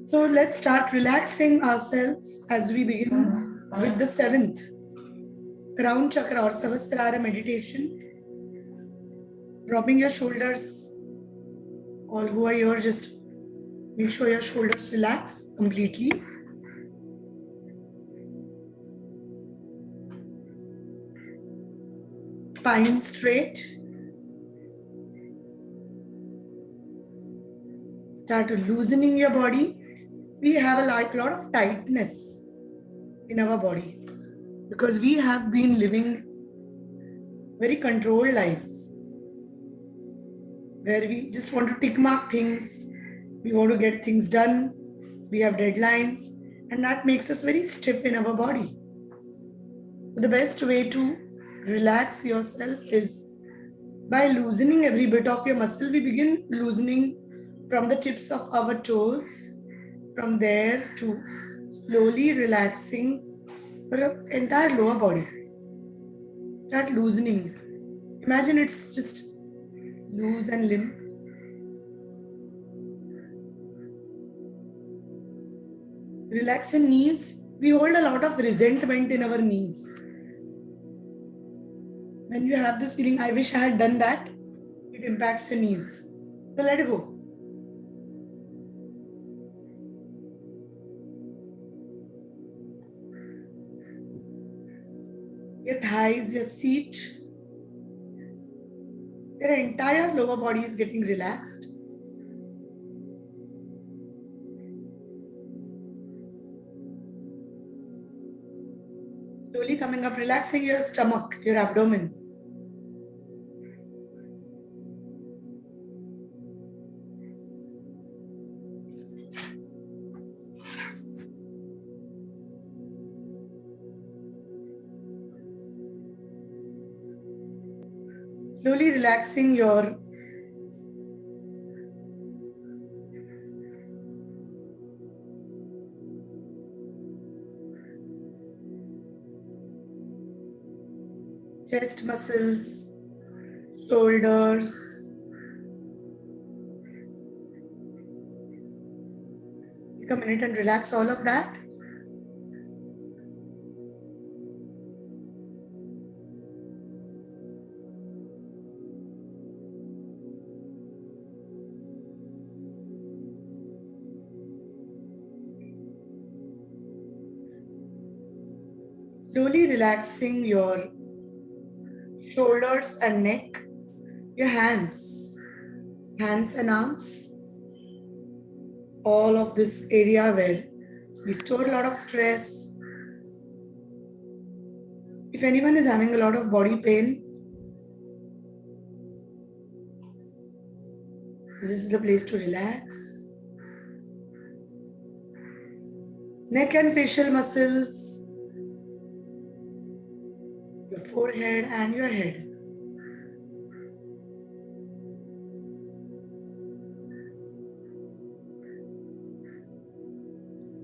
So let's start relaxing ourselves as we begin with the seventh crown chakra or Sahasrara meditation. Dropping your shoulders. All who are here, just make sure your shoulders relax completely. Spine straight. Start loosening your body. We have a lot of tightness in our body because we have been living very controlled lives where we just want to tick mark things, we want to get things done, we have deadlines, and that makes us very stiff in our body. The best way to relax yourself is by loosening every bit of your muscle. We begin loosening from the tips of our toes, from there to slowly relaxing your entire lower body. Start loosening. Imagine it's just loose and limp. Relax your knees. We hold a lot of resentment in our knees. When you have this feeling, I wish I had done that, it impacts your knees. So let it go. Your thighs, your seat, your entire lower body is getting relaxed. Slowly coming up, relaxing your stomach, your abdomen. Slowly relaxing your chest muscles, shoulders. Take a minute and relax all of that. Slowly relaxing your shoulders and neck, your hands and arms, all of this area where we store a lot of stress. If anyone is having a lot of body pain, this is the place to relax. Neck and facial muscles, your forehead and your head.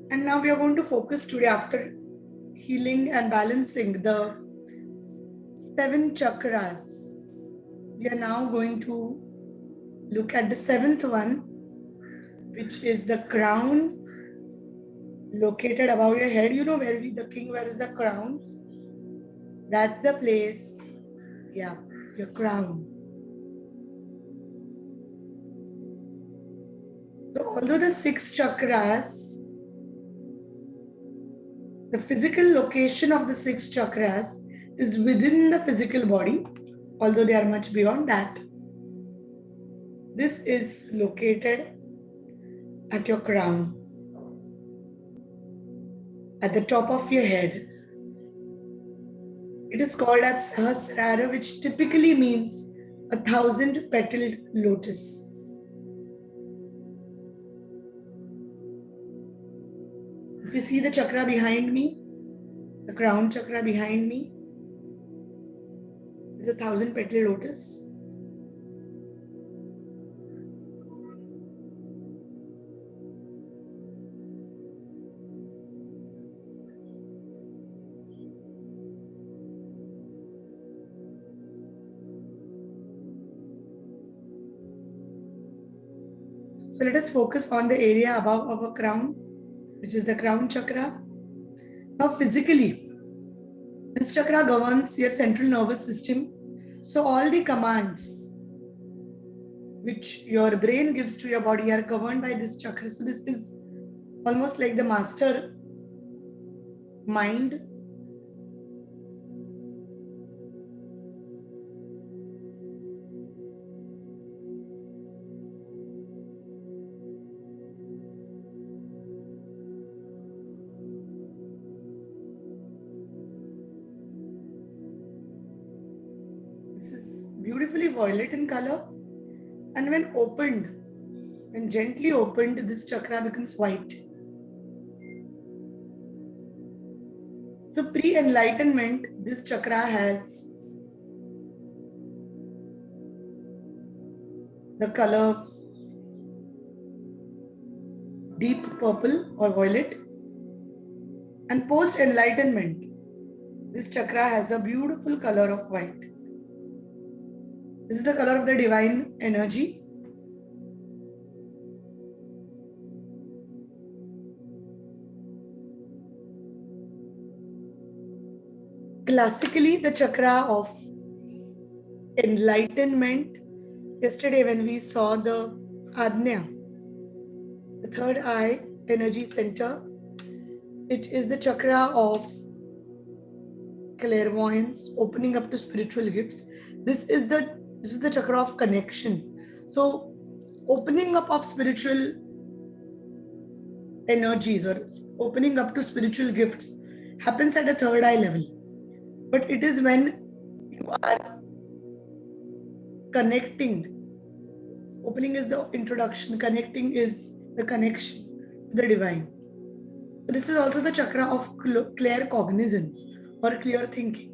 And now we are going to focus today, after healing and balancing the 7 chakras. We are now going to look at the 7th one, which is the crown located above your head. You know where the king wears the crown? That's the place. Yeah, your crown. So although the 6 chakras, the physical location of the 6 chakras is within the physical body, although they are much beyond that, this is located at your crown, at the top of your head. It is called as Sahasrara, which typically means 1,000-petaled lotus. If you see the chakra behind me, the crown chakra behind me, is a 1,000-petaled lotus. So let us focus on the area above our crown, which is the crown chakra. Now physically, this chakra governs your central nervous system. So all the commands which your brain gives to your body are governed by this chakra. So this is almost like the master mind. This is beautifully violet in color, and when opened, when gently opened, this chakra becomes white. So pre-enlightenment, this chakra has the color deep purple or violet, and post-enlightenment, this chakra has the beautiful color of white. This is the color of the divine energy. Classically, the chakra of enlightenment, yesterday when we saw the Ajna, the third eye energy center, it is the chakra of clairvoyance, opening up to spiritual gifts. This is the chakra of connection. So opening up of spiritual energies or opening up to spiritual gifts happens at a third eye level. But it is when you are connecting. Opening is the introduction, connecting is the connection to the divine. So this is also the chakra of clear cognizance or clear thinking.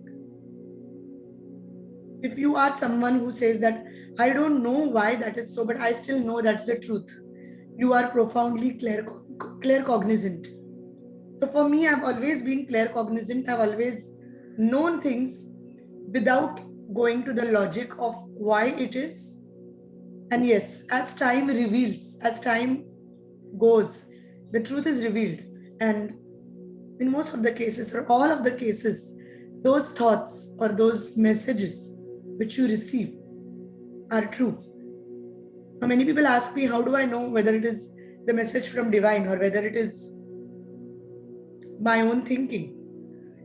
If you are someone who says that I don't know why that is so, but I still know that's the truth, you are profoundly clear cognizant. So for me, I've always been clear cognizant. I've always known things without going to the logic of why it is. And yes, as time reveals, as time goes, the truth is revealed. And in most of the cases, or all of the cases, those thoughts or those messages which you receive are true. Now, many people ask me, how do I know whether it is the message from divine or whether it is my own thinking?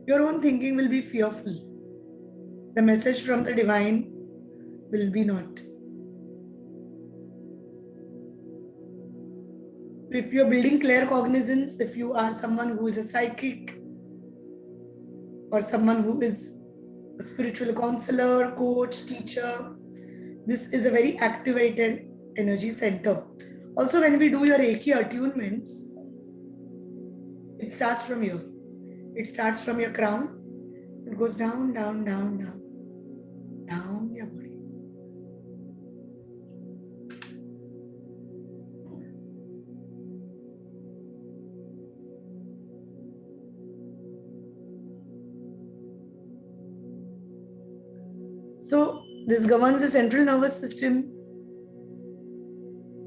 Your own thinking will be fearful. The message from the divine will be not. If you're building clear cognizance, if you are someone who is a psychic or someone who is a spiritual counselor, coach, teacher, this is a very activated energy center. Also, when we do your Reiki attunements, it starts from here. It starts from your crown. It goes down, down, down, down, down your body. So this governs the central nervous system.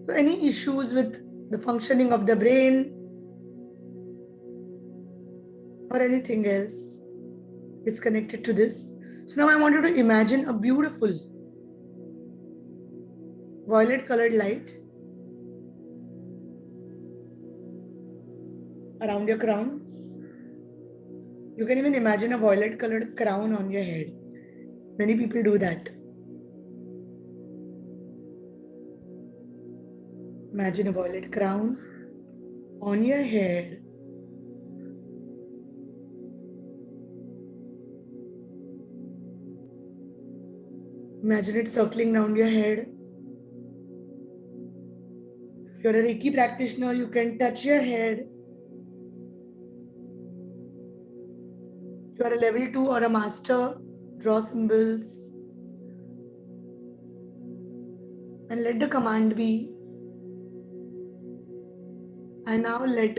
So any issues with the functioning of the brain or anything else, it's connected to this. So now I want you to imagine a beautiful violet colored light around your crown. You can even imagine a violet colored crown on your head. Many people do that. Imagine a violet crown on your head. Imagine it circling around your head. If you're a Reiki practitioner, you can touch your head. If you are a level 2 or a master, draw symbols. And let the command be, I now let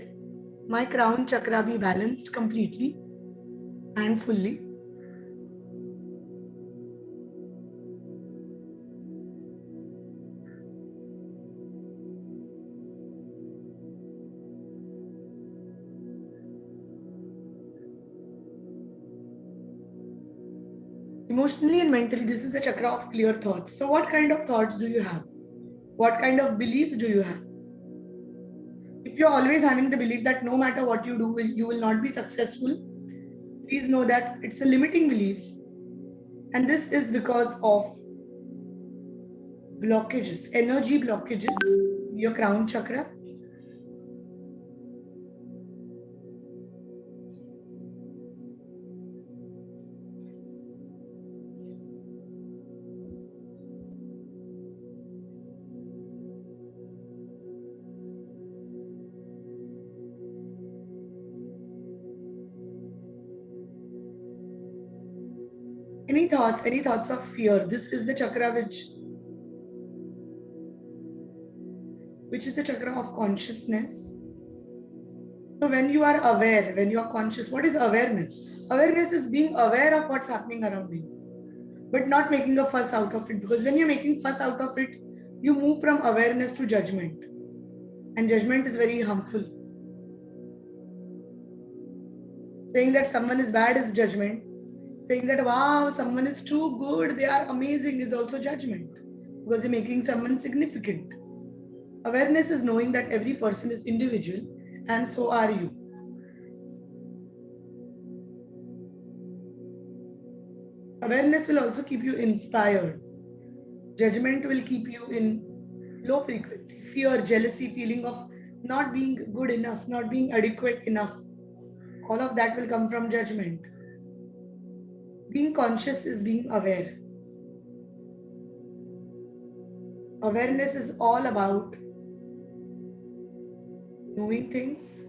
my crown chakra be balanced completely and fully. Emotionally and mentally, this is the chakra of clear thoughts. So what kind of thoughts do you have? What kind of beliefs do you have? If you're always having the belief that no matter what you do, you will not be successful, please know that it's a limiting belief. And this is because of blockages, energy blockages, your crown chakra. Any thoughts of fear. This is the chakra which is the chakra of consciousness. So when you are aware, when you are conscious, what is awareness? Awareness is being aware of what's happening around you, but not making a fuss out of it. Because when you're making fuss out of it, you move from awareness to judgment. And judgment is very harmful. Saying that someone is bad is judgment. Saying that, wow, someone is too good, they are amazing, is also judgment. Because you're making someone significant. Awareness is knowing that every person is individual and so are you. Awareness will also keep you inspired. Judgment will keep you in low frequency. Fear, jealousy, feeling of not being good enough, not being adequate enough. All of that will come from judgment. Being conscious is being aware. Awareness is all about knowing things,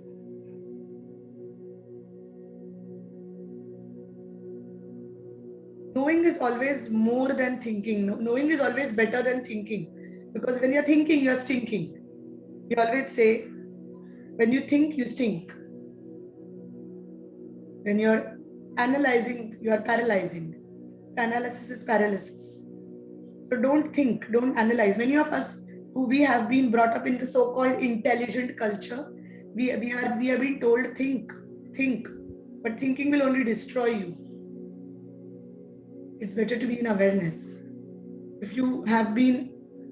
knowing is always more than thinking. Knowing is always better than thinking. Because when you're thinking, you're stinking. We always say, when you think, you stink. When you're analyzing, you are paralyzing. Analysis is paralysis. So don't think, don't analyze. Many of us we have been brought up in the so-called intelligent culture, we have been told think, but thinking will only destroy you. It's better to be in awareness. If you have been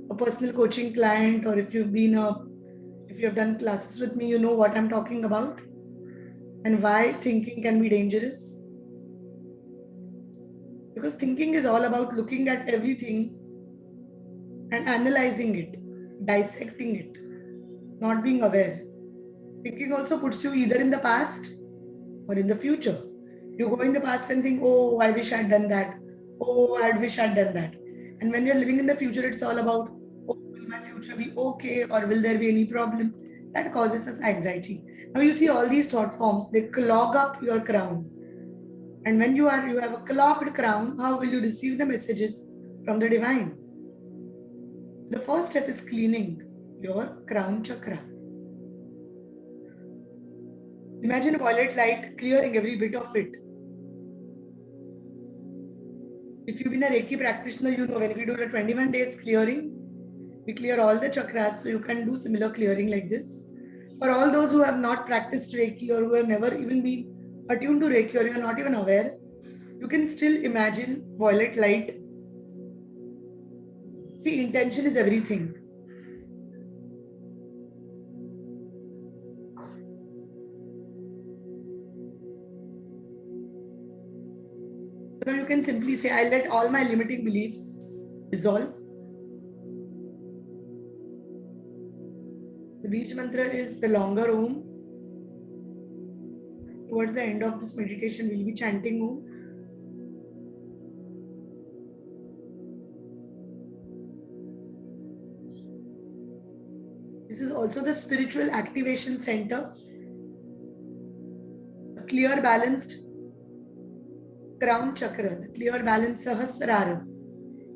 a personal coaching client, or if you have done classes with me, you know what I'm talking about and why thinking can be dangerous. Because thinking is all about looking at everything and analyzing it, dissecting it, not being aware. Thinking also puts you either in the past or in the future. You go in the past and think, oh, I wish I'd done that. Oh, I wish I'd done that. And when you're living in the future, it's all about, oh, will my future be okay, or will there be any problem? That causes us anxiety. Now you see all these thought forms, they clog up your crown. And when you have a clogged crown, how will you receive the messages from the divine? The first step is cleaning your crown chakra. Imagine a violet light clearing every bit of it. If you've been a Reiki practitioner, you know when we do the 21 days clearing, we clear all the chakras, so you can do similar clearing like this. For all those who have not practiced Reiki, or who have never even been attuned to Reiki, or you are not even aware, you can still imagine violet light. See, intention is everything. So now you can simply say, I let all my limiting beliefs dissolve. The Beej mantra is the longer Om. Towards the end of this meditation, we'll be chanting Om. This is also the spiritual activation center. A clear, balanced crown chakra, the clear, balanced Sahasrara,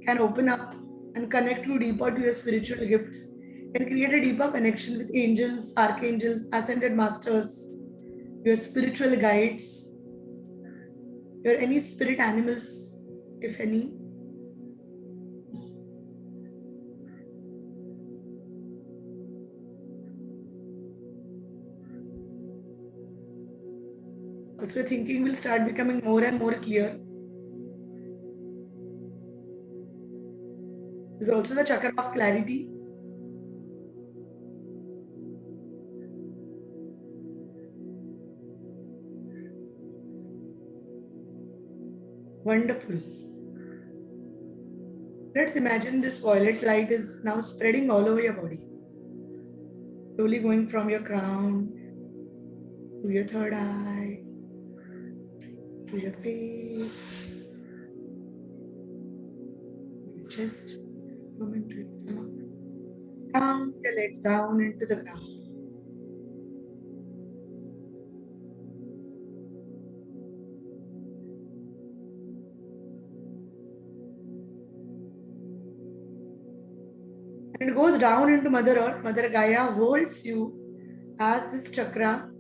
can open up and connect you deeper to your spiritual gifts, can create a deeper connection with angels, archangels, ascended masters, your spiritual guides, your any spirit animals, if any. Also, your thinking will start becoming more and more clear. Is also the chakra of clarity. Wonderful. Let's imagine this violet light is now spreading all over your body. Slowly going from your crown to your third eye, to your face, your chest, to your stomach. Down your legs down into the ground. And it goes down into Mother Earth. Mother Gaia holds you as this chakra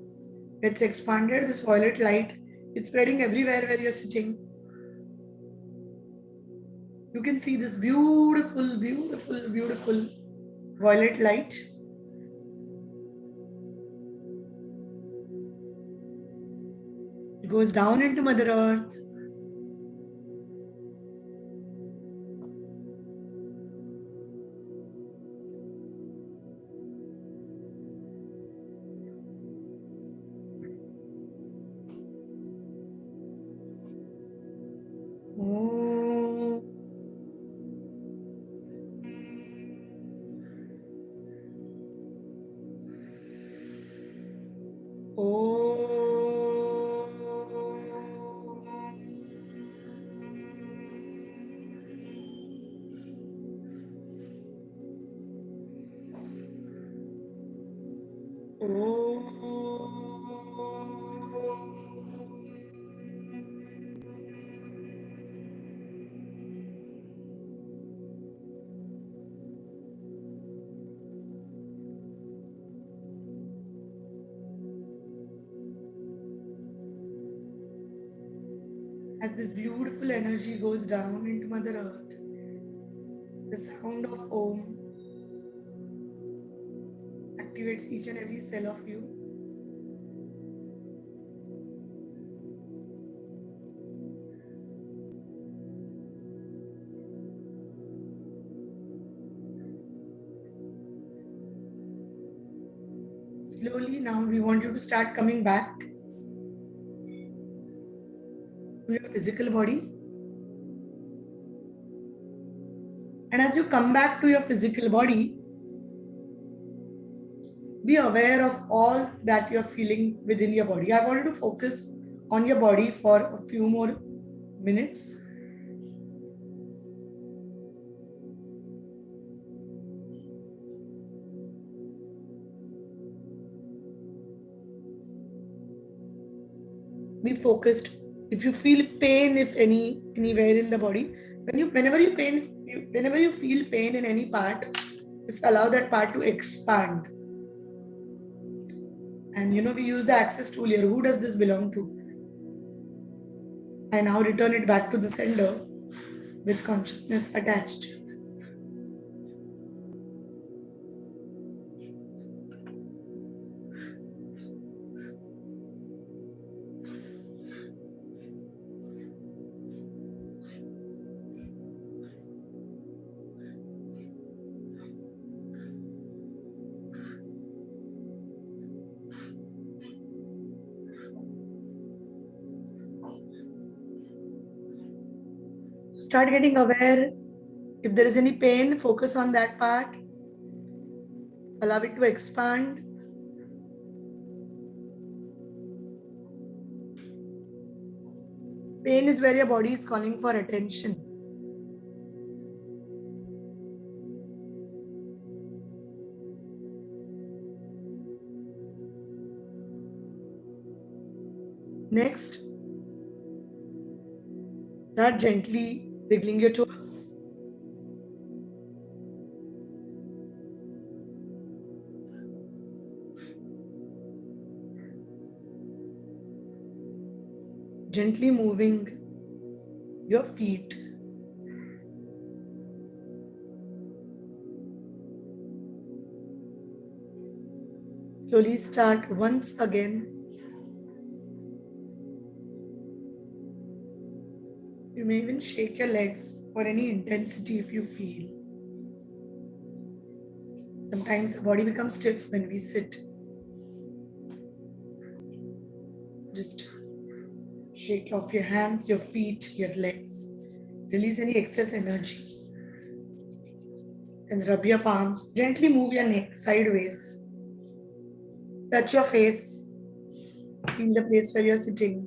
gets expanded. This violet light is spreading everywhere where you're sitting. You can see this beautiful, beautiful, beautiful violet light. It goes down into Mother Earth. Oh. As this beautiful energy goes down into Mother Earth, the sound of Om activates each and every cell of you. Slowly now we want you to start coming back to your physical body. And as you come back to your physical body, be aware of all that you're feeling within your body. I want you to focus on your body for a few more minutes. Be focused. If you feel pain, if anywhere in the body, whenever you feel pain in any part, just allow that part to expand. And we use the access tool here. Who does this belong to? I now return it back to the sender with consciousness attached. Start getting aware. If there is any pain, focus on that part. Allow it to expand. Pain is where your body is calling for attention. Next, start gently wiggling your toes. Gently moving your feet. Slowly start once again. You may even shake your legs for any intensity if you feel. Sometimes the body becomes stiff when we sit. Just shake off your hands, your feet, your legs. Release any excess energy. And rub your palms. Gently move your neck sideways. Touch your face. Feel the place where you're sitting.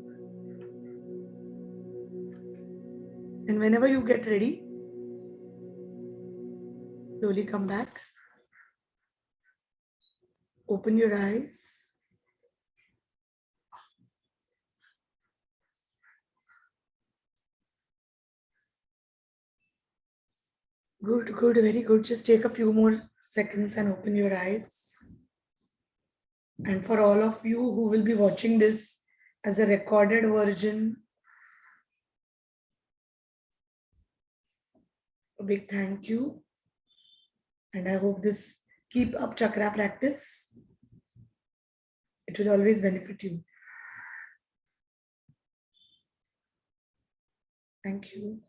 And whenever you get ready, slowly come back. Open your eyes. Good, good, very good. Just take a few more seconds and open your eyes. And for all of you who will be watching this as a recorded version, a big thank you. And I hope this keep up chakra practice. It will always benefit you. Thank you.